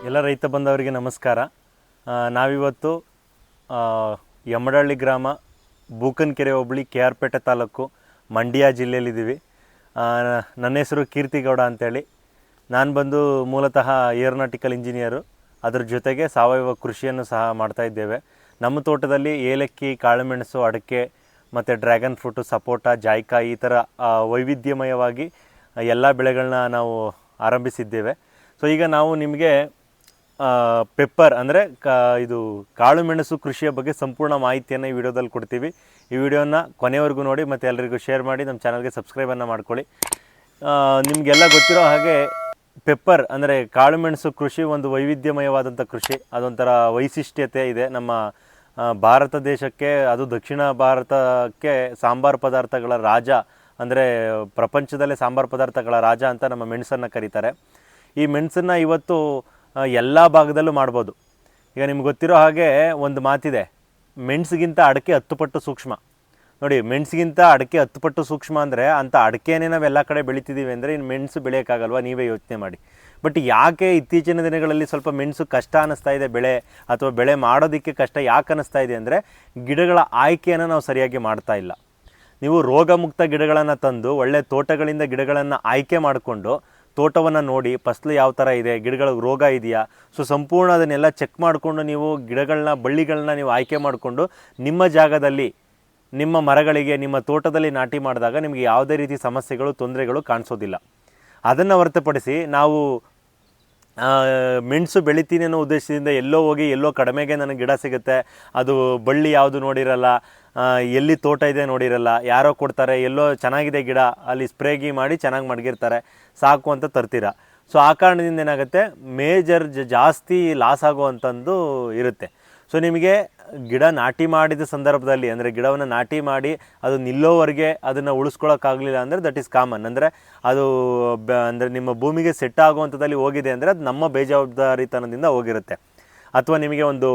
ಎಲ್ಲ ರೈತ ಬಂದವರಿಗೆ ನಮಸ್ಕಾರ. ನಾವಿವತ್ತು ಯಮಡಳ್ಳಿ ಗ್ರಾಮ, ಬೂಕನಕೆರೆ ಹೋಬಳಿ, ಕೆ ಆರ್ ಪೇಟೆ ತಾಲೂಕು, ಮಂಡ್ಯ ಜಿಲ್ಲೆಯಲ್ಲಿದ್ದೀವಿ. ನನ್ನ ಹೆಸರು ಕೀರ್ತಿಗೌಡ ಅಂತೇಳಿ. ನಾನು ಬಂದು ಮೂಲತಃ ಏರೋನಾಟಿಕಲ್ ಇಂಜಿನಿಯರು. ಅದರ ಜೊತೆಗೆ ಸಾವಯವ ಕೃಷಿಯನ್ನು ಸಹ ಮಾಡ್ತಾಯಿದ್ದೇವೆ. ನಮ್ಮ ತೋಟದಲ್ಲಿ ಏಲಕ್ಕಿ, ಕಾಳುಮೆಣಸು, ಅಡಿಕೆ ಮತ್ತು ಡ್ರ್ಯಾಗನ್ ಫ್ರೂಟು, ಸಪೋಟ, ಜಾಯ್ಕಾಯಿ ಈ ಥರ ವೈವಿಧ್ಯಮಯವಾಗಿ ಎಲ್ಲ ಬೆಳೆಗಳನ್ನ ನಾವು ಆರಂಭಿಸಿದ್ದೇವೆ. ಸೊ ಈಗ ನಾವು ನಿಮಗೆ ಪೆಪ್ಪರ್ ಅಂದರೆ ಇದು ಕಾಳುಮೆಣಸು ಕೃಷಿಯ ಬಗ್ಗೆ ಸಂಪೂರ್ಣ ಮಾಹಿತಿಯನ್ನು ಈ ವಿಡಿಯೋದಲ್ಲಿ ಕೊಡ್ತೀವಿ. ಈ ವಿಡಿಯೋನ ಕೊನೆವರೆಗೂ ನೋಡಿ ಮತ್ತು ಎಲ್ಲರಿಗೂ ಶೇರ್ ಮಾಡಿ, ನಮ್ಮ ಚಾನಲ್ಗೆ ಸಬ್ಸ್ಕ್ರೈಬನ್ನು ಮಾಡ್ಕೊಳ್ಳಿ. ನಿಮಗೆಲ್ಲ ಗೊತ್ತಿರೋ ಹಾಗೆ ಪೆಪ್ಪರ್ ಅಂದರೆ ಕಾಳುಮೆಣಸು ಕೃಷಿ ಒಂದು ವೈವಿಧ್ಯಮಯವಾದಂಥ ಕೃಷಿ. ಅದೊಂಥರ ವೈಶಿಷ್ಟ್ಯತೆ ಇದೆ ನಮ್ಮ ಭಾರತ ದೇಶಕ್ಕೆ. ಅದು ದಕ್ಷಿಣ ಭಾರತಕ್ಕೆ ಸಾಂಬಾರು ಪದಾರ್ಥಗಳ ರಾಜ, ಅಂದರೆ ಪ್ರಪಂಚದಲ್ಲೇ ಸಾಂಬಾರು ಪದಾರ್ಥಗಳ ರಾಜ ಅಂತ ನಮ್ಮ ಮೆಣಸನ್ನು ಕರೀತಾರೆ. ಈ ಮೆಣಸನ್ನು ಇವತ್ತು ಎಲ್ಲ ಭಾಗದಲ್ಲೂ ಮಾಡ್ಬೋದು. ಈಗ ನಿಮ್ಗೆ ಗೊತ್ತಿರೋ ಹಾಗೆ ಒಂದು ಮಾತಿದೆ, ಮೆಣಸಿಗಿಂತ ಅಡಿಕೆ 10 ಪಟ್ಟು ಸೂಕ್ಷ್ಮ. ನೋಡಿ, ಮೆಣಸಿಗಿಂತ ಅಡಿಕೆ 10 ಪಟ್ಟು ಸೂಕ್ಷ್ಮ ಅಂದರೆ ಅಂಥ ಅಡಿಕೆನೇ ನಾವು ಎಲ್ಲ ಕಡೆ ಬೆಳಿತಿದ್ದೀವಿ ಅಂದರೆ ಇನ್ನು ಮೆಣಸು ಬೆಳೆಯೋಕ್ಕಾಗಲ್ವ? ನೀವೇ ಯೋಚನೆ ಮಾಡಿ. ಬಟ್ ಯಾಕೆ ಇತ್ತೀಚಿನ ದಿನಗಳಲ್ಲಿ ಸ್ವಲ್ಪ ಮೆಣಸು ಕಷ್ಟ ಅನ್ನಿಸ್ತಾ ಇದೆ, ಬೆಳೆ ಅಥವಾ ಬೆಳೆ ಮಾಡೋದಕ್ಕೆ ಕಷ್ಟ ಯಾಕೆ ಅನ್ನಿಸ್ತಾ ಇದೆ ಅಂದರೆ ಗಿಡಗಳ ಆಯ್ಕೆಯನ್ನು ನಾವು ಸರಿಯಾಗಿ ಮಾಡ್ತಾ ಇಲ್ಲ. ನೀವು ರೋಗಮುಕ್ತ ಗಿಡಗಳನ್ನು ತಂದು ಒಳ್ಳೆ ತೋಟಗಳಿಂದ ಗಿಡಗಳನ್ನು ಆಯ್ಕೆ ಮಾಡಿಕೊಂಡು ತೋಟವನ್ನು ನೋಡಿ, ಫಸಲು ಯಾವ ಥರ ಇದೆ, ಗಿಡಗಳಿಗೆ ರೋಗ ಇದೆಯಾ, ಸೊ ಸಂಪೂರ್ಣ ಅದನ್ನೆಲ್ಲ ಚೆಕ್ ಮಾಡಿಕೊಂಡು ನೀವು ಗಿಡಗಳನ್ನ, ಬಳ್ಳಿಗಳನ್ನ ನೀವು ಆಯ್ಕೆ ಮಾಡಿಕೊಂಡು ನಿಮ್ಮ ಜಾಗದಲ್ಲಿ, ನಿಮ್ಮ ಮರಗಳಿಗೆ, ನಿಮ್ಮ ತೋಟದಲ್ಲಿ ನಾಟಿ ಮಾಡಿದಾಗ ನಿಮಗೆ ಯಾವುದೇ ರೀತಿ ಸಮಸ್ಯೆಗಳು, ತೊಂದರೆಗಳು ಕಾಣಿಸೋದಿಲ್ಲ. ಅದನ್ನು ಹೊರತುಪಡಿಸಿ ನಾವು ಮೆಣಸು ಬೆಳಿತೀನಿ ಅನ್ನೋ ಉದ್ದೇಶದಿಂದ ಎಲ್ಲೋ ಹೋಗಿ ಎಲ್ಲೋ ಕಡಿಮೆಗೆ ನನಗೆ ಗಿಡ ಸಿಗುತ್ತೆ, ಅದು ಬಳ್ಳಿ ಯಾವುದು ನೋಡಿರಲ್ಲ, ಎಲ್ಲಿ ತೋಟ ಇದೆ ನೋಡಿರಲ್ಲ, ಯಾರೋ ಕೊಡ್ತಾರೆ, ಎಲ್ಲೋ ಚೆನ್ನಾಗಿದೆ ಗಿಡ, ಅಲ್ಲಿ ಸ್ಪ್ರೇಗಿ ಮಾಡಿ ಚೆನ್ನಾಗಿ ಮಡಗಿರ್ತಾರೆ, ಸಾಕು ಅಂತ ತರ್ತೀರ. ಸೊ ಆ ಕಾರಣದಿಂದ ಏನಾಗುತ್ತೆ, ಮೇಜರ್ ಜಾಸ್ತಿ ಲಾಸ್ ಆಗುವಂಥದ್ದು ಇರುತ್ತೆ. ಸೊ ನಿಮಗೆ ಗಿಡ ನಾಟಿ ಮಾಡಿದ ಸಂದರ್ಭದಲ್ಲಿ, ಅಂದರೆ ಗಿಡವನ್ನು ನಾಟಿ ಮಾಡಿ ಅದು ನಿಲ್ಲೋವರೆಗೆ ಅದನ್ನು ಉಳಿಸ್ಕೊಳ್ಳೋಕ್ಕಾಗಲಿಲ್ಲ ಅಂದರೆ ದಟ್ ಈಸ್ ಕಾಮನ್. ಅಂದರೆ ಅದು ಅಂದರೆ ನಿಮ್ಮ ಭೂಮಿಗೆ ಸೆಟ್ ಆಗುವಂಥದ್ದಲ್ಲಿ ಹೋಗಿದೆ ಅಂದರೆ ಅದು ನಮ್ಮ ಬೇಜವಾಬ್ದಾರಿತನದಿಂದ ಹೋಗಿರುತ್ತೆ. ಅಥವಾ ನಿಮಗೆ ಒಂದು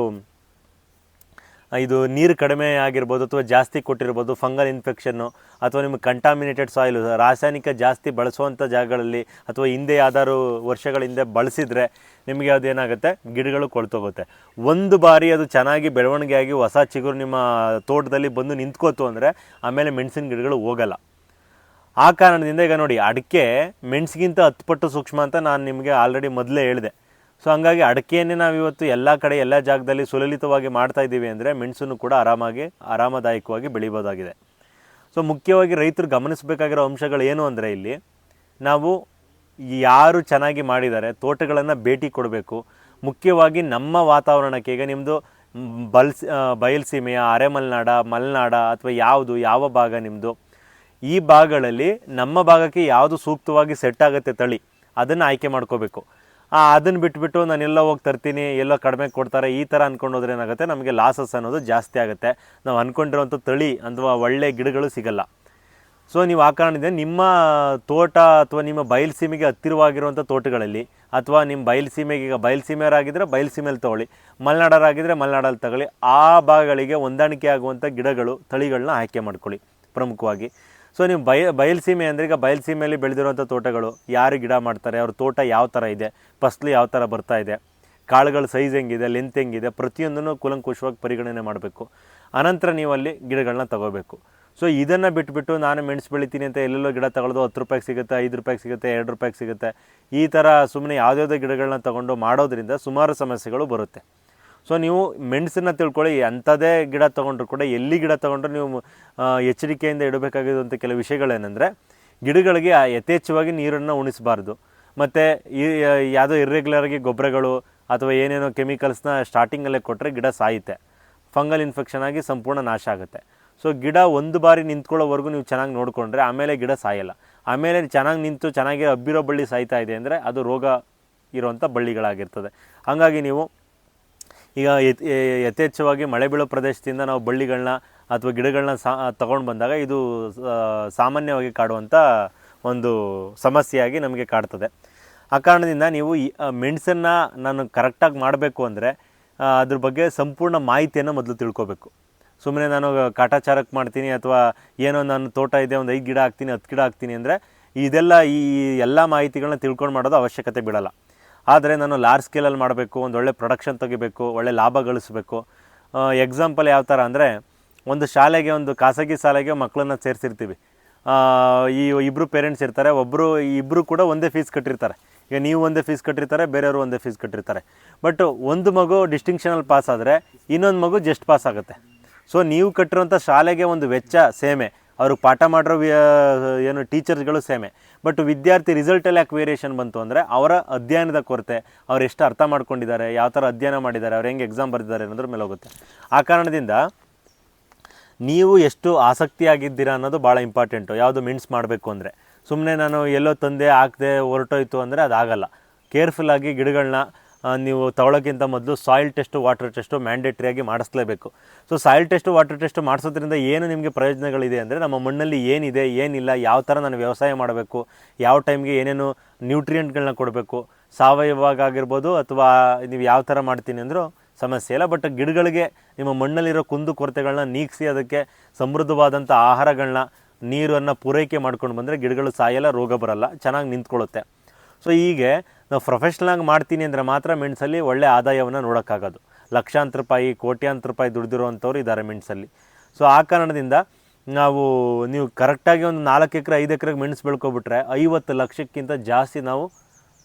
ಇದು ನೀರು ಕಡಿಮೆ ಆಗಿರ್ಬೋದು, ಅಥವಾ ಜಾಸ್ತಿ ಕೊಟ್ಟಿರ್ಬೋದು, ಫಂಗಲ್ ಇನ್ಫೆಕ್ಷನ್ನು, ಅಥವಾ ನಿಮಗೆ ಕಂಟಾಮಿನೇಟೆಡ್ ಸಾಯಿಲು, ರಾಸಾಯನಿಕ ಜಾಸ್ತಿ ಬಳಸುವಂಥ ಜಾಗಗಳಲ್ಲಿ, ಅಥವಾ ಹಿಂದೆ ಯಾವ್ದಾದ್ರು ವರ್ಷಗಳ ಹಿಂದೆ ಬಳಸಿದರೆ ನಿಮಗೆ ಅದೇನಾಗುತ್ತೆ, ಗಿಡಗಳು ಕೊಳ್ತೋಗುತ್ತೆ. ಒಂದು ಬಾರಿ ಅದು ಚೆನ್ನಾಗಿ ಬೆಳವಣಿಗೆ ಆಗಿ ಹೊಸ ಚಿಗುರು ನಿಮ್ಮ ತೋಟದಲ್ಲಿ ಬಂದು ನಿಂತ್ಕೋತು ಅಂದರೆ ಆಮೇಲೆ ಮೆಣಸಿನ ಗಿಡಗಳು ಹೋಗಲ್ಲ. ಆ ಕಾರಣದಿಂದ ಈಗ ನೋಡಿ, ಅಡಿಕೆ ಮೆಣಸಿಗಿಂತ 10 ಪಟ್ಟು ಸೂಕ್ಷ್ಮ ಅಂತ ನಾನು ನಿಮಗೆ ಆಲ್ರೆಡಿ ಮೊದಲೇ ಹೇಳಿದೆ. ಸೊ ಹಂಗಾಗಿ ಅಡಿಕೆಯನ್ನೇ ನಾವಿವತ್ತು ಎಲ್ಲ ಕಡೆ ಎಲ್ಲ ಜಾಗದಲ್ಲಿ ಸುಲಲಿತವಾಗಿ ಮಾಡ್ತಾಯಿದ್ದೀವಿ ಅಂದರೆ ಮೆಣಸನ್ನು ಕೂಡ ಆರಾಮದಾಯಕವಾಗಿ ಬೆಳಿಬೋದಾಗಿದೆ. ಸೊ ಮುಖ್ಯವಾಗಿ ರೈತರು ಗಮನಿಸಬೇಕಾಗಿರೋ ಅಂಶಗಳು ಏನು ಅಂದರೆ, ಇಲ್ಲಿ ನಾವು ಯಾರು ಚೆನ್ನಾಗಿ ಮಾಡಿದ್ದಾರೆ ತೋಟಗಳನ್ನು ಭೇಟಿ ಕೊಡಬೇಕು. ಮುಖ್ಯವಾಗಿ ನಮ್ಮ ವಾತಾವರಣಕ್ಕೆ, ಈಗ ನಿಮ್ಮದು ಬಯಲುಸೀಮೆಯ, ಅರೆಮಲೆನಾಡ, ಮಲೆನಾಡ, ಅಥವಾ ಯಾವ ಭಾಗ ನಿಮ್ಮದು, ಈ ಭಾಗಗಳಲ್ಲಿ ನಮ್ಮ ಭಾಗಕ್ಕೆ ಯಾವುದು ಸೂಕ್ತವಾಗಿ ಸೆಟ್ ಆಗುತ್ತೆ ತಳಿ, ಅದನ್ನು ಆಯ್ಕೆ ಮಾಡ್ಕೋಬೇಕು. ಅದನ್ನು ಬಿಟ್ಬಿಟ್ಟು ನಾನೆಲ್ಲ ಹೋಗಿ ತರ್ತೀನಿ, ಎಲ್ಲೋ ಕಡಿಮೆ ಕೊಡ್ತಾರೆ, ಈ ಥರ ಅಂದ್ಕೊಂಡೋದ್ರೆ ಏನಾಗುತ್ತೆ, ನಮಗೆ ಲಾಸಸ್ ಅನ್ನೋದು ಜಾಸ್ತಿ ಆಗುತ್ತೆ. ನಾವು ಅಂದ್ಕೊಂಡಿರೋಂಥ ತಳಿ ಅಥವಾ ಒಳ್ಳೆಯ ಗಿಡಗಳು ಸಿಗಲ್ಲ. ಸೊ ನೀವು ಆ ಕಾರಣದಿಂದ ನಿಮ್ಮ ತೋಟ ಅಥವಾ ನಿಮ್ಮ ಬಯಲುಸೀಮೆಗೆ ಹತ್ತಿರವಾಗಿರುವಂಥ ತೋಟಗಳಲ್ಲಿ, ಅಥವಾ ನಿಮ್ಮ ಬಯಲುಸೀಮೆಗೆ, ಈಗ ಬಯಲುಸೀಮೆಯವರಾಗಿದ್ದರೆ ಬಯಲುಸೀಮೆಯಲ್ಲಿ ತೊಗೊಳ್ಳಿ, ಮಲೆನಾಡರಾಗಿದ್ದರೆ ಮಲೆನಾಡಲ್ಲಿ ತಗೊಳ್ಳಿ, ಆ ಭಾಗಗಳಿಗೆ ಹೊಂದಾಣಿಕೆ ಆಗುವಂಥ ಗಿಡಗಳು, ತಳಿಗಳನ್ನ ಆಯ್ಕೆ ಮಾಡ್ಕೊಳ್ಳಿ ಪ್ರಮುಖವಾಗಿ. ಸೊ ನೀವು ಬಯಲುಸೀಮೆ ಅಂದರೆ, ಈಗ ಬಯಲುಸೀಮೆಯಲ್ಲಿ ಬೆಳೆದಿರುವಂಥ ತೋಟಗಳು ಯಾರು ಗಿಡ ಮಾಡ್ತಾರೆ, ಅವ್ರ ತೋಟ ಯಾವ ಥರ ಇದೆ, ಫಸಲು ಯಾವ ಥರ ಬರ್ತಾ ಇದೆ, ಕಾಳುಗಳ ಸೈಜ್ ಹೆಂಗಿದೆ, ಲೆಂತ್ ಹೆಂಗಿದೆ, ಪ್ರತಿಯೊಂದನ್ನು ಕೂಲಂಕುಷವಾಗಿ ಪರಿಗಣನೆ ಮಾಡಬೇಕು. ಆನಂತರ ನೀವು ಅಲ್ಲಿ ಗಿಡಗಳನ್ನ ತಗೋಬೇಕು. ಸೊ ಇದನ್ನು ಬಿಟ್ಬಿಟ್ಟು ನಾನು ಮೆಣಸು ಬೆಳಿತೀನಿ ಅಂತ ಎಲ್ಲೆಲ್ಲೋ ಗಿಡ ತಗೊಳ್ಳೋದು, 10 ರೂಪಾಯಿಗೆ ಸಿಗುತ್ತೆ, 5 ರೂಪಾಯಿಗೆ ಸಿಗುತ್ತೆ, 2 ರೂಪಾಯಿಗೆ ಸಿಗುತ್ತೆ, ಈ ಥರ ಸುಮ್ಮನೆ ಯಾವುದ್ಯಾವುದೋ ಗಿಡಗಳನ್ನ ತೊಗೊಂಡು ಮಾಡೋದ್ರಿಂದ ಸುಮಾರು ಸಮಸ್ಯೆಗಳು ಬರುತ್ತೆ. ಸೊ ನೀವು ಮೆಣಸನ್ನು ತಿಳ್ಕೊಳ್ಳಿ, ಅಂಥದ್ದೇ ಗಿಡ ತೊಗೊಂಡ್ರು ಕೂಡ, ಎಲ್ಲಿ ಗಿಡ ತೊಗೊಂಡ್ರು ನೀವು ಎಚ್ಚರಿಕೆಯಿಂದ ಇಡಬೇಕಾಗಿರುವಂಥ ಕೆಲವು ವಿಷಯಗಳೇನೆಂದರೆ, ಗಿಡಗಳಿಗೆ ಯಥೇಚ್ಛವಾಗಿ ನೀರನ್ನು ಉಣಿಸಬಾರ್ದು. ಮತ್ತು ಯಾವುದೋ ಇರ್ರೆಗ್ಯುಲರಾಗಿ ಗೊಬ್ಬರಗಳು ಅಥವಾ ಏನೇನೋ ಕೆಮಿಕಲ್ಸ್ನ ಸ್ಟಾರ್ಟಿಂಗಲ್ಲೇ ಕೊಟ್ಟರೆ ಗಿಡ ಸಾಯುತ್ತೆ, ಫಂಗಲ್ ಇನ್ಫೆಕ್ಷನ್ ಆಗಿ ಸಂಪೂರ್ಣ ನಾಶ ಆಗುತ್ತೆ. ಸೊ ಗಿಡ ಒಂದು ಬಾರಿ ನಿಂತ್ಕೊಳ್ಳೋವರೆಗೂ ನೀವು ಚೆನ್ನಾಗಿ ನೋಡಿಕೊಂಡ್ರೆ ಆಮೇಲೆ ಗಿಡ ಸಾಯಲ್ಲ. ಆಮೇಲೆ ಚೆನ್ನಾಗಿ ನಿಂತು ಚೆನ್ನಾಗಿ ಹಬ್ಬಿರೋ ಬಳ್ಳಿ ಸಾಯ್ತಾ ಇದೆ ಅಂದರೆ ಅದು ರೋಗ ಇರುವಂಥ ಬಳ್ಳಿಗಳಾಗಿರ್ತದೆ. ಹಾಗಾಗಿ ನೀವು ಈಗ ಯಥೇಚ್ಛವಾಗಿ ಮಳೆ ಬೀಳೋ ಪ್ರದೇಶದಿಂದ ನಾವು ಬಳ್ಳಿಗಳನ್ನ ಅಥವಾ ಗಿಡಗಳನ್ನ ತಗೊಂಡು ಬಂದಾಗ ಇದು ಸಾಮಾನ್ಯವಾಗಿ ಕಾಡುವಂಥ ಒಂದು ಸಮಸ್ಯೆಯಾಗಿ ನಮಗೆ ಕಾಡ್ತದೆ. ಆ ಕಾರಣದಿಂದ ನೀವು ಮೆಣಸನ್ನು ನಾನು ಕರೆಕ್ಟಾಗಿ ಮಾಡಬೇಕು ಅಂದರೆ ಅದ್ರ ಬಗ್ಗೆ ಸಂಪೂರ್ಣ ಮಾಹಿತಿಯನ್ನು ಮೊದಲು ತಿಳ್ಕೊಬೇಕು. ಸುಮ್ಮನೆ ನಾನು ಕಾಟಾಚಾರಕ್ಕೆ ಮಾಡ್ತೀನಿ ಅಥವಾ ಏನೋ ನನ್ನ ತೋಟ ಇದೆ, ಒಂದು 5 ಗಿಡ ಹಾಕ್ತೀನಿ, 10 ಗಿಡ ಹಾಕ್ತೀನಿ ಅಂದರೆ ಈ ಎಲ್ಲ ಮಾಹಿತಿಗಳನ್ನ ತಿಳ್ಕೊಂಡು ಮಾಡೋದು ಅವಶ್ಯಕತೆ ಬೀಳಲ್ಲ. ಆದರೆ ನಾನು ಲಾರ್ಜ್ ಸ್ಕೇಲಲ್ಲಿ ಮಾಡಬೇಕು, ಒಂದು ಒಳ್ಳೆ ಪ್ರೊಡಕ್ಷನ್ ತೆಗಿಬೇಕು, ಒಳ್ಳೆ ಲಾಭ ಗಳಿಸಬೇಕು. ಎಕ್ಸಾಂಪಲ್ ಯಾವ ಥರ ಅಂದರೆ, ಒಂದು ಶಾಲೆಗೆ, ಒಂದು ಖಾಸಗಿ ಶಾಲೆಗೆ ಮಕ್ಕಳನ್ನ ಸೇರಿಸಿರ್ತೀವಿ. ಈ ಇಬ್ಬರು ಪೇರೆಂಟ್ಸ್ ಇರ್ತಾರೆ, ಇಬ್ಬರು ಕೂಡ ಒಂದೇ ಫೀಸ್ ಕಟ್ಟಿರ್ತಾರೆ. ಈಗ ನೀವು ಒಂದೇ ಫೀಸ್ ಕಟ್ಟಿರ್ತಾರೆ, ಬೇರೆಯವರು ಒಂದೇ ಫೀಸ್ ಕಟ್ಟಿರ್ತಾರೆ. ಬಟ್ ಒಂದು ಮಗು ಡಿಸ್ಟಿಂಕ್ಷನಲ್ಲಿ ಪಾಸ್ ಆದರೆ ಇನ್ನೊಂದು ಮಗು ಜಸ್ಟ್ ಪಾಸ್ ಆಗುತ್ತೆ. ಸೊ ನೀವು ಕಟ್ಟಿರೋಂಥ ಶಾಲೆಗೆ ಒಂದು ವೆಚ್ಚ ಸೇಮೆ, ಅವ್ರಿಗೆ ಪಾಠ ಮಾಡಿರೋ ಏನು ಟೀಚರ್ಸ್ಗಳು ಸೇಮೆ. ಬಟ್ ವಿದ್ಯಾರ್ಥಿ ರಿಸಲ್ಟಲ್ಲಿ ಯಾಕೆ ವೇರಿಯೇಷನ್ ಬಂತು ಅಂದರೆ ಅವರ ಅಧ್ಯಯನದ ಕೊರತೆ, ಅವ್ರು ಎಷ್ಟು ಅರ್ಥ ಮಾಡ್ಕೊಂಡಿದ್ದಾರೆ, ಯಾವ ಥರ ಅಧ್ಯಯನ ಮಾಡಿದ್ದಾರೆ, ಅವ್ರು ಹೆಂಗೆ ಎಕ್ಸಾಮ್ ಬರೆದಿದ್ದಾರೆ ಅನ್ನೋದ್ರ ಮೇಲೆ ಹೋಗುತ್ತೆ. ಆ ಕಾರಣದಿಂದ ನೀವು ಎಷ್ಟು ಆಸಕ್ತಿಯಾಗಿದ್ದೀರಾ ಅನ್ನೋದು ಭಾಳ ಇಂಪಾರ್ಟೆಂಟು. ಯಾವುದು ಮಿನ್ಸ್ ಮಾಡಬೇಕು ಅಂದರೆ ಸುಮ್ಮನೆ ನಾನು ಎಲ್ಲೋ ತಂದೆ ಹಾಕದೆ ಹೊರಟೋಯ್ತು ಅಂದರೆ ಅದಾಗಲ್ಲ. ಕೇರ್ಫುಲ್ಲಾಗಿ ಗಿಡಗಳನ್ನ ನೀವು ತಗೊಳ್ಳೋಕ್ಕಿಂತ ಮೊದಲು ಸಾಯಿಲ್ ಟೆಸ್ಟು, ವಾಟರ್ ಟೆಸ್ಟು ಮ್ಯಾಂಡೇಟ್ರಿಯಾಗಿ ಮಾಡಿಸ್ಲೇಬೇಕು. So soil test, water test ಮಾಡಿಸೋದ್ರಿಂದ ಏನು ನಿಮಗೆ ಪ್ರಯೋಜನಗಳಿದೆ ಅಂದರೆ, ನಮ್ಮ ಮಣ್ಣಲ್ಲಿ ಏನಿದೆ ಏನಿಲ್ಲ, ಯಾವ ಥರ ನಾನು ವ್ಯವಸಾಯ ಮಾಡಬೇಕು, ಯಾವ ಟೈಮ್ಗೆ ಏನೇನು ನ್ಯೂಟ್ರಿಯೆಂಟ್ಗಳನ್ನ ಕೊಡಬೇಕು, ಸಾವಯವಾಗಿರ್ಬೋದು ಅಥವಾ ನೀವು ಯಾವ ಥರ ಮಾಡ್ತೀನಿ ಅಂದರೂ ಸಮಸ್ಯೆ ಇಲ್ಲ. ಬಟ್ ಗಿಡಗಳಿಗೆ ನಿಮ್ಮ ಮಣ್ಣಲ್ಲಿರೋ ಕುಂದು ಕೊರತೆಗಳನ್ನ ನೀಗಿಸಿ ಅದಕ್ಕೆ ಸಮೃದ್ಧವಾದಂಥ ಆಹಾರಗಳನ್ನ, ನೀರನ್ನು ಪೂರೈಕೆ ಮಾಡ್ಕೊಂಡು ಬಂದರೆ ಗಿಡಗಳು ಸಾಯಲ್ಲ, ರೋಗ ಬರಲ್ಲ, ಚೆನ್ನಾಗಿ ನಿಂತ್ಕೊಳ್ಳುತ್ತೆ. ಸೊ ಹೀಗೆ ನಾವು ಪ್ರೊಫೆಷ್ನಲಾಗಿ ಮಾಡ್ತೀನಿ ಅಂದರೆ ಮಾತ್ರ ಮೆಣಸಲ್ಲಿ ಒಳ್ಳೆ ಆದಾಯವನ್ನು ನೋಡೋಕ್ಕಾಗೋದು. ಲಕ್ಷಾಂತರ ರೂಪಾಯಿ, ಕೋಟ್ಯಾಂತರ ರೂಪಾಯಿ ದುಡ್ದಿರೋವಂಥವ್ರು ಇದ್ದಾರೆ ಮೆಣಸಲ್ಲಿ. ಸೊ ಆ ಕಾರಣದಿಂದ ನೀವು ಕರೆಕ್ಟಾಗಿ ಒಂದು 4 ಎಕರೆ 5 ಎಕರೆಗೆ ಮೆಣಸು ಬೆಳ್ಕೊಬಿಟ್ರೆ 50 ಲಕ್ಷಕ್ಕಿಂತ ಜಾಸ್ತಿ ನಾವು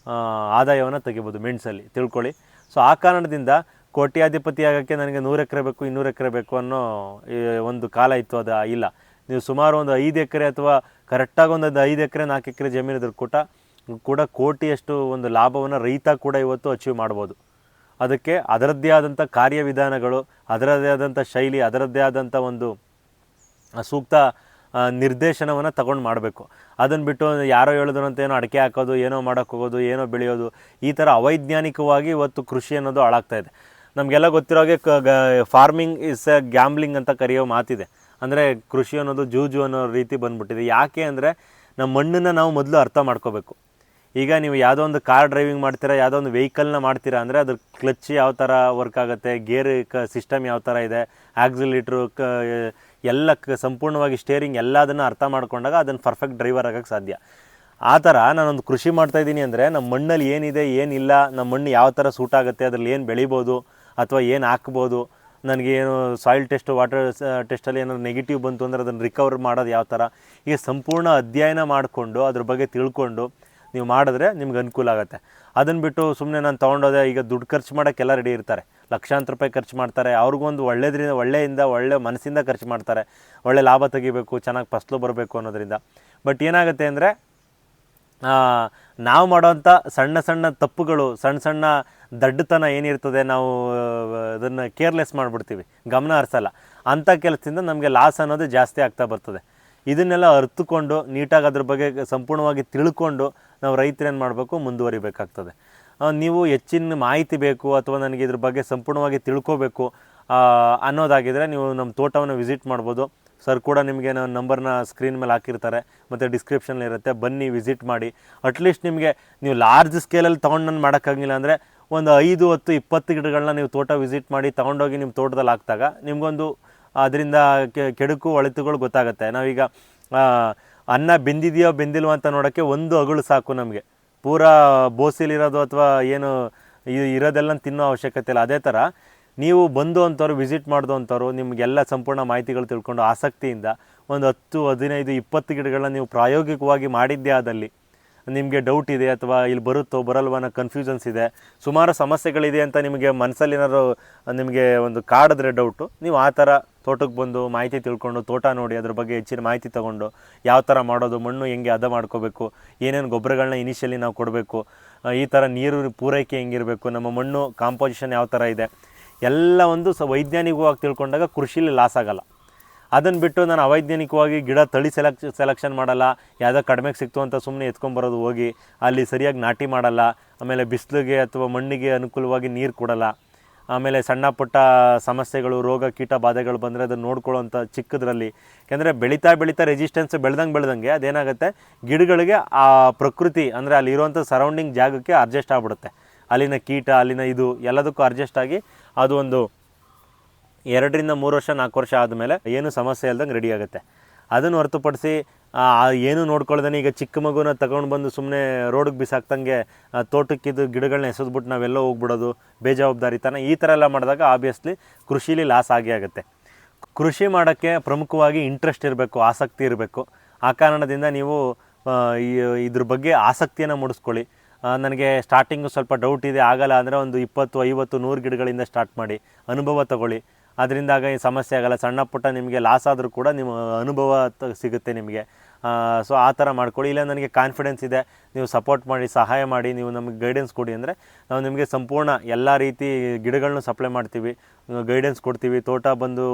ಆದಾಯವನ್ನು ತೆಗಿಬೋದು ಮೆಣಸಲ್ಲಿ, ತಿಳ್ಕೊಳ್ಳಿ. ಸೊ ಆ ಕಾರಣದಿಂದ ಕೋಟ್ಯಾಧಿಪತಿ ಆಗೋಕ್ಕೆ ನನಗೆ 100 ಎಕರೆ ಬೇಕು, 200 ಎಕರೆ ಬೇಕು ಅನ್ನೋ ಒಂದು ಕಾಲ ಇತ್ತು, ಅದು ಇಲ್ಲ. ನೀವು ಸುಮಾರು ಒಂದು 5 ಎಕರೆ ಅಥವಾ ಕರೆಕ್ಟಾಗಿ ಒಂದು 5 ಎಕರೆ 4 ಎಕರೆ ಜಮೀನಿದ್ರು ಕೂಡ ಕೋಟಿಯಷ್ಟು ಒಂದು ಲಾಭವನ್ನು ರೈತ ಕೂಡ ಇವತ್ತು ಅಚೀವ್ ಮಾಡ್ಬೋದು. ಅದಕ್ಕೆ ಅದರದ್ದೇ ಆದಂಥ ಕಾರ್ಯವಿಧಾನಗಳು, ಅದರದ್ದೇ ಆದಂಥ ಶೈಲಿ, ಅದರದ್ದೇ ಆದಂಥ ಒಂದು ಸೂಕ್ತ ನಿರ್ದೇಶನವನ್ನು ತಗೊಂಡು ಮಾಡಬೇಕು. ಅದನ್ನು ಬಿಟ್ಟು ಯಾರೋ ಹೇಳಿದ್ರು ಅಂತ ಏನೋ ಅಡಿಕೆ ಹಾಕೋದು, ಏನೋ ಮಾಡೋಕ್ಕೆ ಹೋಗೋದು, ಏನೋ ಬೆಳೆಯೋದು, ಈ ಥರ ಅವೈಜ್ಞಾನಿಕವಾಗಿ ಇವತ್ತು ಕೃಷಿ ಅನ್ನೋದು ಹಾಳಾಗ್ತಾಯಿದೆ. ನಮಗೆಲ್ಲ ಗೊತ್ತಿರೋ ಹಾಗೆ ಫಾರ್ಮಿಂಗ್ ಇಸ್ ಎ ಗ್ಯಾಂಬ್ಲಿಂಗ್ ಅಂತ ಕರೆಯೋ ಮಾತಿದೆ. ಅಂದರೆ ಕೃಷಿ ಅನ್ನೋದು ಜೂಜು ಅನ್ನೋ ರೀತಿ ಬಂದ್ಬಿಟ್ಟಿದೆ. ಯಾಕೆ ಅಂದರೆ ನಮ್ಮ ಮಣ್ಣನ್ನು ನಾವು ಮೊದಲು ಅರ್ಥ ಮಾಡ್ಕೋಬೇಕು. ಈಗ ನೀವು ಯಾವುದೋ ಒಂದು ಕಾರ್ ಡ್ರೈವಿಂಗ್ ಮಾಡ್ತೀರಾ, ಯಾವುದೋ ಒಂದು ವೆಹಿಕಲ್ನ ಮಾಡ್ತೀರಾ ಅಂದರೆ ಅದ್ರ ಕ್ಲಚ್ ಯಾವ ಥರ ವರ್ಕ್ ಆಗುತ್ತೆ, ಗೇರ್ ಸಿಸ್ಟಮ್ ಯಾವ ಥರ ಇದೆ, ಆಕ್ಸಿಲೇಟ್ರು ಎಲ್ಲ ಸಂಪೂರ್ಣವಾಗಿ ಸ್ಟೇರಿಂಗ್ ಎಲ್ಲದನ್ನು ಅರ್ಥ ಮಾಡ್ಕೊಂಡಾಗ ಅದನ್ನು ಪರ್ಫೆಕ್ಟ್ ಡ್ರೈವರ್ ಆಗೋಕ್ಕೆ ಸಾಧ್ಯ. ಆ ಥರ ನಾನೊಂದು ಕೃಷಿ ಮಾಡ್ತಾಯಿದ್ದೀನಿ ಅಂದರೆ ನಮ್ಮ ಮಣ್ಣಲ್ಲಿ ಏನಿದೆ ಏನಿಲ್ಲ, ನಮ್ಮ ಮಣ್ಣು ಯಾವ ಥರ ಸೂಟ್ ಆಗುತ್ತೆ, ಅದರಲ್ಲಿ ಏನು ಬೆಳಿಬೋದು ಅಥವಾ ಏನು ಹಾಕ್ಬೋದು, ನನಗೆ ಏನು ಸಾಯಿಲ್ ಟೆಸ್ಟು, ವಾಟರ್ ಟೆಸ್ಟಲ್ಲಿ ಏನಾದ್ರು ನೆಗೆಟಿವ್ ಬಂತು ಅಂದರೆ ಅದನ್ನು ರಿಕವರ್ ಮಾಡೋದು ಯಾವ ಥರ, ಈಗ ಸಂಪೂರ್ಣ ಅಧ್ಯಯನ ಮಾಡಿಕೊಂಡು ಅದ್ರ ಬಗ್ಗೆ ತಿಳ್ಕೊಂಡು ನೀವು ಮಾಡಿದ್ರೆ ನಿಮ್ಗೆ ಅನುಕೂಲ ಆಗುತ್ತೆ. ಅದನ್ನು ಬಿಟ್ಟು ಸುಮ್ಮನೆ ನಾನು ತೊಗೊಂಡೋದೆ, ಈಗ ದುಡ್ಡು ಖರ್ಚು ಮಾಡೋಕ್ಕೆಲ್ಲ ರೆಡಿ ಇರ್ತಾರೆ, ಲಕ್ಷಾಂತರ ರೂಪಾಯಿ ಖರ್ಚು ಮಾಡ್ತಾರೆ. ಅವ್ರಿಗೊಂದು ಒಳ್ಳೆ ಮನಸ್ಸಿಂದ ಖರ್ಚು ಮಾಡ್ತಾರೆ, ಒಳ್ಳೆ ಲಾಭ ತೆಗಿಬೇಕು, ಚೆನ್ನಾಗಿ ಫಸಲು ಬರಬೇಕು ಅನ್ನೋದ್ರಿಂದ. ಬಟ್ ಏನಾಗುತ್ತೆ ಅಂದರೆ ನಾವು ಮಾಡೋವಂಥ ಸಣ್ಣ ಸಣ್ಣ ತಪ್ಪುಗಳು, ಸಣ್ಣ ದಡ್ಡತನ ಏನಿರ್ತದೆ, ನಾವು ಅದನ್ನು ಕೇರ್ಲೆಸ್ ಮಾಡಿಬಿಡ್ತೀವಿ, ಗಮನ ಹರಿಸಲ್ಲ. ಅಂಥ ಕೆಲಸದಿಂದ ನಮಗೆ ಲಾಸ್ ಅನ್ನೋದು ಜಾಸ್ತಿ ಆಗ್ತಾ ಬರ್ತದೆ. ಇದನ್ನೆಲ್ಲ ಅರ್ಥಕೊಂಡು ನೀಟಾಗಿ ಅದ್ರ ಬಗ್ಗೆ ಸಂಪೂರ್ಣವಾಗಿ ತಿಳ್ಕೊಂಡು ನಾವು ರೈತರೇನು ಮಾಡಬೇಕು, ಮುಂದುವರಿಬೇಕಾಗ್ತದೆ. ನೀವು ಹೆಚ್ಚಿನ ಮಾಹಿತಿ ಬೇಕು ಅಥವಾ ನನಗೆ ಇದ್ರ ಬಗ್ಗೆ ಸಂಪೂರ್ಣವಾಗಿ ತಿಳ್ಕೋಬೇಕು ಅನ್ನೋದಾಗಿದ್ದರೆ ನೀವು ನಮ್ಮ ತೋಟವನ್ನು ವಿಸಿಟ್ ಮಾಡ್ಬೋದು. ಸರ್ ಕೂಡ ನಿಮಗೆ ನನ್ನ ನಂಬರ್ನ ಸ್ಕ್ರೀನ್ ಮೇಲೆ ಹಾಕಿರ್ತಾರೆ ಮತ್ತು ಡಿಸ್ಕ್ರಿಪ್ಷನಲ್ಲಿರುತ್ತೆ, ಬನ್ನಿ ವಿಸಿಟ್ ಮಾಡಿ. ಅಟ್ಲೀಸ್ಟ್ ನಿಮಗೆ ನೀವು ಲಾರ್ಜ್ ಸ್ಕೇಲಲ್ಲಿ ತೊಗೊಂಡು ನಾನು ಮಾಡೋಕ್ಕಾಗಿಲ್ಲ ಅಂದರೆ ಒಂದು 5, 10, 20 ಗಿಡಗಳನ್ನ ನೀವು ತೋಟ ವಿಸಿಟ್ ಮಾಡಿ ತೊಗೊಂಡೋಗಿ ನಿಮ್ಮ ತೋಟದಲ್ಲಿ ಹಾಕಿದಾಗ ನಿಮಗೊಂದು ಅದರಿಂದ ಕೆಡುಕು ಒಳಿತುಗಳು ಗೊತ್ತಾಗುತ್ತೆ. ನಾವೀಗ ಅನ್ನ ಬೆಂದಿದೆಯೋ ಬೆಂದಿಲ್ವೋ ಅಂತ ನೋಡೋಕ್ಕೆ ಒಂದು ಅಗಳು ಸಾಕು ನಮಗೆ, ಪೂರಾ ಬೋಸಿಲಿರೋದು ಅಥವಾ ಏನು ಇರೋದೆಲ್ಲ ತಿನ್ನೋ ಅವಶ್ಯಕತೆ ಇಲ್ಲ. ಅದೇ ಥರ ನೀವು ಬಂದು ಅಂಥವ್ರು, ವಿಸಿಟ್ ಮಾಡಿದೋ ಅಂಥವ್ರು, ನಿಮಗೆಲ್ಲ ಸಂಪೂರ್ಣ ಮಾಹಿತಿಗಳು ತಿಳ್ಕೊಂಡು ಆಸಕ್ತಿಯಿಂದ ಒಂದು 10, 15, 20 ಗಿಡಗಳನ್ನ ನೀವು ಪ್ರಾಯೋಗಿಕವಾಗಿ ಮಾಡಿದ್ದೇ ಆದಲ್ಲಿ ನಿಮಗೆ ಡೌಟ್ ಇದೆ ಅಥವಾ ಇಲ್ಲಿ ಬರುತ್ತೋ ಬರಲ್ವ ಅನ್ನೋ ಕನ್ಫ್ಯೂಷನ್ಸ್ ಇದೆ, ಸುಮಾರು ಸಮಸ್ಯೆಗಳಿದೆ ಅಂತ ನಿಮಗೆ ಮನಸ್ಸಲ್ಲಿ ಏನಾದ್ರು ನಿಮಗೆ ಒಂದು ಕಾಡಿದ್ರೆ ಡೌಟು, ನೀವು ಆ ಥರ ತೋಟಕ್ಕೆ ಬಂದು ಮಾಹಿತಿ ತಿಳ್ಕೊಂಡು ತೋಟ ನೋಡಿ ಅದ್ರ ಬಗ್ಗೆ ಹೆಚ್ಚಿನ ಮಾಹಿತಿ ತೊಗೊಂಡು ಯಾವ ಥರ ಮಾಡೋದು, ಮಣ್ಣು ಹೆಂಗೆ ಹದ ಮಾಡ್ಕೋಬೇಕು, ಏನೇನು ಗೊಬ್ಬರಗಳನ್ನ ಇನಿಷಿಯಲಿ ನಾವು ಕೊಡಬೇಕು, ಈ ಥರ ನೀರು ಪೂರೈಕೆ ಹೆಂಗಿರಬೇಕು, ನಮ್ಮ ಮಣ್ಣು ಕಾಂಪೋಸಿಷನ್ ಯಾವ ಥರ ಇದೆ, ಎಲ್ಲ ಒಂದು ವೈಜ್ಞಾನಿಕವಾಗಿ ತಿಳ್ಕೊಂಡಾಗ ಕೃಷಿಲಿ ಲಾಸ್ ಆಗೋಲ್ಲ. ಅದನ್ನು ಬಿಟ್ಟು ನಾನು ಅವೈಜ್ಞಾನಿಕವಾಗಿ ಗಿಡ ತಳಿ ಸೆಲೆಕ್ಷನ್ ಮಾಡಲ್ಲ, ಯಾವುದೋ ಕಡಿಮೆಗೆ ಸಿಕ್ತು ಅಂತ ಸುಮ್ಮನೆ ಎತ್ಕೊಂಬರೋದು, ಹೋಗಿ ಅಲ್ಲಿ ಸರಿಯಾಗಿ ನಾಟಿ ಮಾಡಲ್ಲ, ಆಮೇಲೆ ಬಿಸಿಲಿಗೆ ಅಥವಾ ಮಣ್ಣಿಗೆ ಅನುಕೂಲವಾಗಿ ನೀರು ಕೊಡಲ್ಲ, ಆಮೇಲೆ ಸಣ್ಣ ಪುಟ್ಟ ಸಮಸ್ಯೆಗಳು, ರೋಗ ಕೀಟ ಬಾಧೆಗಳು ಬಂದರೆ ಅದನ್ನು ನೋಡ್ಕೊಳ್ಳೋಂಥ ಚಿಕ್ಕದ್ರಲ್ಲಿ. ಯಾಕೆಂದರೆ ಬೆಳೀತಾ ರೆಸಿಸ್ಟೆನ್ಸ್ ಬೆಳೆದಂಗೆ ಅದೇನಾಗುತ್ತೆ, ಗಿಡಗಳಿಗೆ ಆ ಪ್ರಕೃತಿ ಅಂದರೆ ಅಲ್ಲಿರುವಂಥ ಸರೌಂಡಿಂಗ್ ಜಾಗಕ್ಕೆ ಅಡ್ಜಸ್ಟ್ ಆಗಿಬಿಡುತ್ತೆ. ಅಲ್ಲಿನ ಕೀಟ, ಅಲ್ಲಿನ ಇದು ಎಲ್ಲದಕ್ಕೂ ಅಡ್ಜಸ್ಟ್ ಆಗಿ ಅದು ಒಂದು 2 ರಿಂದ 3 ವರ್ಷ 4 ವರ್ಷ ಆದಮೇಲೆ ಏನು ಸಮಸ್ಯೆ ಇಲ್ದಂಗೆ ರೆಡಿ ಆಗುತ್ತೆ. ಅದನ್ನು ಹೊರತುಪಡಿಸಿ ಏನು ನೋಡ್ಕೊಳ್ದೇ ಈಗ ಚಿಕ್ಕ ಮಗುನ ತಗೊಂಡು ಬಂದು ಸುಮ್ಮನೆ ರೋಡಿಗೆ ಬಿಸಾಕ್ದಂಗೆ ತೋಟಕ್ಕಿದ್ದು ಗಿಡಗಳನ್ನ ಎಸೆದ್ಬಿಟ್ಟು ನಾವೆಲ್ಲೋ ಹೋಗ್ಬಿಡೋದು ಬೇಜವಾಬ್ದಾರಿತನ ಈ ಥರ ಎಲ್ಲ ಮಾಡಿದಾಗ ಆಬ್ವಿಯಸ್ಲಿ ಕೃಷಿಲಿ ಲಾಸ್ ಆಗೇ ಆಗುತ್ತೆ. ಕೃಷಿ ಮಾಡೋಕ್ಕೆ ಪ್ರಮುಖವಾಗಿ ಇಂಟ್ರೆಸ್ಟ್ ಇರಬೇಕು, ಆಸಕ್ತಿ ಇರಬೇಕು. ಆ ಕಾರಣದಿಂದ ನೀವು ಇದ್ರ ಬಗ್ಗೆ ಆಸಕ್ತಿಯನ್ನು ಮೂಡಿಸ್ಕೊಳ್ಳಿ. ನನಗೆ ಸ್ಟಾರ್ಟಿಂಗು ಸ್ವಲ್ಪ ಡೌಟ್ ಇದೆ, ಆಗಲ್ಲ ಅಂದರೆ ಒಂದು 20, 50, 100 ಗಿಡಗಳಿಂದ ಸ್ಟಾರ್ಟ್ ಮಾಡಿ ಅನುಭವ ತಗೊಳ್ಳಿ. ಅದರಿಂದಾಗ ಈ ಸಮಸ್ಯೆ ಆಗಲ್ಲ. ಸಣ್ಣ ಪುಟ್ಟ ನಿಮಗೆ ಲಾಸ್ ಆದರೂ ಕೂಡ ನಿಮ್ಮ ಅನುಭವ ಸಿಗುತ್ತೆ ನಿಮಗೆ. ಸೊ ಆ ಥರ ಮಾಡ್ಕೊಳ್ಳಿ. ಇಲ್ಲ ನನಗೆ ಕಾನ್ಫಿಡೆನ್ಸ್ ಇದೆ, ನೀವು ಸಪೋರ್ಟ್ ಮಾಡಿ, ಸಹಾಯ ಮಾಡಿ, ನೀವು ನಮಗೆ ಗೈಡೆನ್ಸ್ ಕೊಡಿ ಅಂದರೆ ನಾವು ನಿಮಗೆ ಸಂಪೂರ್ಣ ಎಲ್ಲ ರೀತಿ ಗಿಡಗಳನ್ನೂ ಸಪ್ಲೈ ಮಾಡ್ತೀವಿ, ಗೈಡೆನ್ಸ್ ಕೊಡ್ತೀವಿ. ತೋಟ ಬಂದು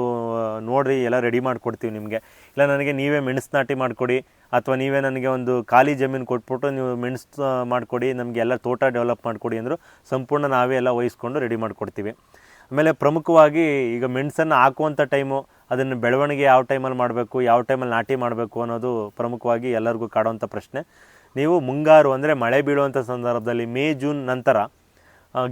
ನೋಡಿರಿ, ಎಲ್ಲ ರೆಡಿ ಮಾಡಿಕೊಡ್ತೀವಿ ನಿಮಗೆ. ಇಲ್ಲ ನನಗೆ ನೀವೇ ಮೆಣಸು ನಾಟಿ ಮಾಡಿಕೊಡಿ, ಅಥವಾ ನೀವೇ ನನಗೆ ಒಂದು ಖಾಲಿ ಜಮೀನು ಕೊಟ್ಬಿಟ್ಟು ನೀವು ಮೆಣಸು ಮಾಡಿಕೊಡಿ, ನಮಗೆ ಎಲ್ಲ ತೋಟ ಡೆವಲಪ್ ಮಾಡಿಕೊಡಿ ಅಂದರು ಸಂಪೂರ್ಣ ನಾವೇ ಎಲ್ಲ ವಹಿಸ್ಕೊಂಡು ರೆಡಿ ಮಾಡಿಕೊಡ್ತೀವಿ. ಆಮೇಲೆ ಪ್ರಮುಖವಾಗಿ ಈಗ ಮೆಣಸನ್ನು ಹಾಕುವಂಥ ಟೈಮು, ಅದನ್ನು ಬೆಳವಣಿಗೆ ಯಾವ ಟೈಮಲ್ಲಿ ಮಾಡಬೇಕು, ಯಾವ ಟೈಮಲ್ಲಿ ನಾಟಿ ಮಾಡಬೇಕು ಅನ್ನೋದು ಪ್ರಮುಖವಾಗಿ ಎಲ್ಲರಿಗೂ ಕಾಡುವಂಥ ಪ್ರಶ್ನೆ. ನೀವು ಮುಂಗಾರು ಅಂದರೆ ಮಳೆ ಬೀಳುವಂಥ ಸಂದರ್ಭದಲ್ಲಿ ಮೇ ಜೂನ್ ನಂತರ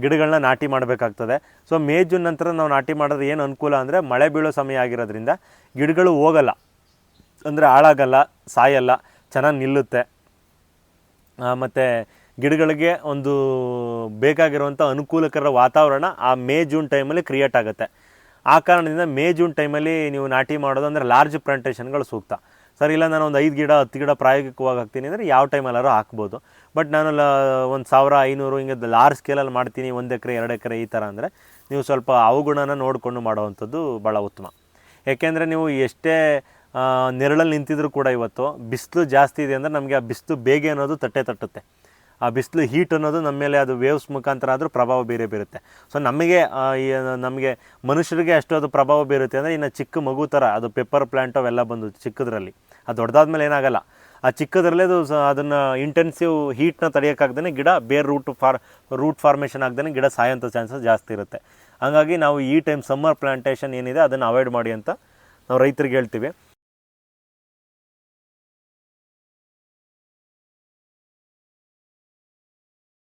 ಗಿಡಗಳನ್ನ ನಾಟಿ ಮಾಡಬೇಕಾಗ್ತದೆ. ಸೊ ಮೇ ಜೂನ್ ನಂತರ ನಾವು ನಾಟಿ ಮಾಡೋದು ಏನು ಅನುಕೂಲ ಅಂದರೆ ಮಳೆ ಬೀಳೋ ಸಮಯ ಆಗಿರೋದ್ರಿಂದ ಗಿಡಗಳು ಹೋಗಲ್ಲ, ಅಂದರೆ ಹಾಳಾಗಲ್ಲ, ಸಾಯಲ್ಲ, ಚೆನ್ನಾಗಿ ನಿಲ್ಲುತ್ತೆ. ಮತ್ತು ಗಿಡಗಳಿಗೆ ಒಂದು ಬೇಕಾಗಿರುವಂಥ ಅನುಕೂಲಕರ ವಾತಾವರಣ ಆ ಮೇ ಜೂನ್ ಟೈಮಲ್ಲಿ ಕ್ರಿಯೇಟ್ ಆಗುತ್ತೆ. ಆ ಕಾರಣದಿಂದ ಮೇ ಜೂನ್ ಟೈಮಲ್ಲಿ ನೀವು ನಾಟಿ ಮಾಡೋದು ಅಂದರೆ ಲಾರ್ಜ್ ಪ್ಲಾಂಟೇಷನ್ಗಳು ಸೂಕ್ತ. ಸರ್ ಇಲ್ಲ ನಾನು ಒಂದು 5 ಗಿಡ 10 ಗಿಡ ಪ್ರಾಯೋಗಿಕವಾಗಿ ಹಾಕ್ತೀನಿ ಅಂದರೆ ಯಾವ ಟೈಮಲ್ಲಾರು ಹಾಕ್ಬೋದು. ಬಟ್ ನಾನು 1000, 500 ಹಿಂಗೆ ಲಾರ್ಜ್ ಸ್ಕೇಲಲ್ಲಿ ಮಾಡ್ತೀನಿ, 1 ಎಕರೆ 2 ಎಕರೆ ಈ ಥರ ಅಂದರೆ ನೀವು ಸ್ವಲ್ಪ ಅವಗುಣನ ನೋಡಿಕೊಂಡು ಮಾಡೋವಂಥದ್ದು ಭಾಳ ಉತ್ತಮ. ಏಕೆಂದರೆ ನೀವು ಎಷ್ಟೇ ನೆರಳಲ್ಲಿ ನಿಂತಿದ್ರೂ ಕೂಡ ಇವತ್ತು ಬಿಸಿಲು ಜಾಸ್ತಿ ಇದೆ ಅಂದರೆ ನಮಗೆ ಆ ಬಿಸಿಲು ಬೇಗ ಅನ್ನೋದು ತಟ್ಟುತ್ತೆ. ಆ ಬಿಸಿಲು ಹೀಟ್ ಅನ್ನೋದು ನಮ್ಮ ಮೇಲೆ ಅದು ವೇವ್ಸ್ ಮುಖಾಂತರ ಆದರೂ ಪ್ರಭಾವ ಬೇರೆ ಬೀರುತ್ತೆ. ಸೊ ನಮಗೆ ಮನುಷ್ಯರಿಗೆ ಅಷ್ಟು ಅದು ಪ್ರಭಾವ ಬೀರುತ್ತೆ ಅಂದರೆ ಇನ್ನು ಚಿಕ್ಕ ಮಗು ಥರ ಅದು ಪೆಪ್ಪರ್ ಪ್ಲ್ಯಾಂಟ್ ಅವೆಲ್ಲ ಬಂದು ಚಿಕ್ಕದ್ರಲ್ಲಿ, ಅದು ದೊಡ್ಡದಾದ್ಮೇಲೆ ಏನಾಗಲ್ಲ. ಆ ಚಿಕ್ಕದ್ರಲ್ಲೇ ಅದು ಅದನ್ನು ಇಂಟೆನ್ಸಿವ್ ಹೀಟ್ನ ತಡೆಯೋಕ್ಕಾಗ್ದೇ ಗಿಡ ಬೇರೆ ರೂಟ್ ಫಾರ್ಮೇಷನ್ ಆಗ್ದೇ ಗಿಡ ಸಾಯೋಂಥ ಚಾನ್ಸಸ್ ಜಾಸ್ತಿ ಇರುತ್ತೆ. ಹಾಗಾಗಿ ನಾವು ಈ ಟೈಮ್ ಸಮ್ಮರ್ ಪ್ಲಾಂಟೇಷನ್ ಏನಿದೆ ಅದನ್ನು ಅವಾಯ್ಡ್ ಮಾಡಿ ಅಂತ ನಾವು ರೈತರಿಗೆ ಹೇಳ್ತೀವಿ.